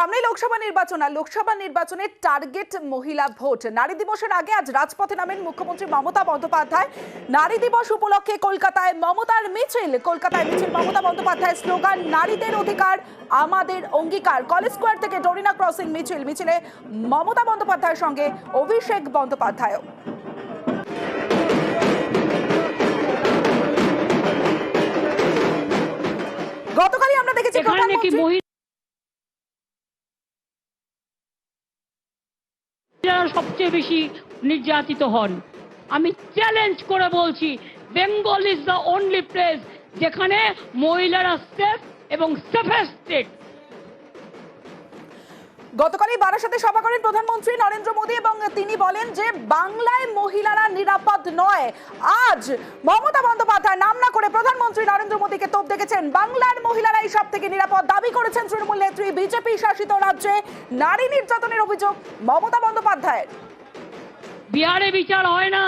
সামনে লোকসভা নির্বাচন আর লোকসভা নির্বাচনের টার্গেট মহিলা ভোট। নারী দিবসের আগে আজ রাজপথে নামেন মুখ্যমন্ত্রী মমতা বন্দ্যোপাধ্যায়। নারী দিবস উপলক্ষে কলকাতায় মমতার মিছিল। কলকাতায় মিছিল মমতা বন্দ্যোপাধ্যায়ের স্লোগান নারীদের অধিকার আমাদের অঙ্গীকার। কলেজ স্কোয়ার থেকে ডরিনা ক্রসিং মিছিলে মমতা বন্দ্যোপাধ্যায়ের সঙ্গে অভিষেক বন্দ্যোপাধ্যায়। গতকালই আমরা দেখেছি সবচেয়ে বেশি নির্যাতিত হন। আমি চ্যালেঞ্জ করে বলছি, Bengal is the only place যেখানে মহিলারা সেফ এবং সেফেস্ট স্টেট। গতকালই বারাসাতে সভা করেন প্রধানমন্ত্রী নরেন্দ্র মোদী এবং তিনি বলেন যে বাংলায় মহিলারা নিরাপদ নয়। আজ মমতা বন্দ্যোপাধ্যায় নাম না করে প্রধানমন্ত্রী নরেন্দ্র মোদীকে তোপ দেখেছেন। বাংলার মহিলারাই সব থেকে নিরাপদ দাবি করেছেন তৃণমূল নেত্রী। বিজেপি শাসিত রাজ্যে নারী নির্যাতনের অভিযোগ মমতা বন্দ্যোপাধ্যায়ের। বিহারে বিচার হয় না,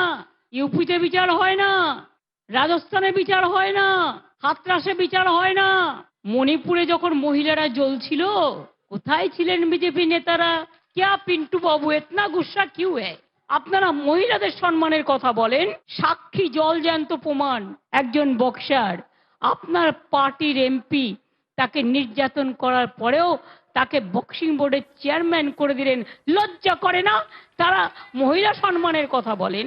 ইউপিতে বিচার হয় না, রাজস্থানে বিচার হয় না, হাতরাসে বিচার হয় না। মণিপুরে যখন মহিলারা জ্বলছিল, কোথায় ছিলেন বিজেপি নেতারা? ক্যা পিন্টু বাবু এতনা গুসা কিউ হ্যায়? আপনারা মহিলাদের সম্মানের কথা বলেন, সাক্ষী জল জ্যান্ত প্রমাণ। একজন বক্সার, আপনার পার্টির এমপি, তাকে নির্যাতন করার পরেও তাকে বক্সিং বোর্ডের চেয়ারম্যান করে দিলেন। লজ্জা করে না? তারা মহিলা সম্মানের কথা বলেন।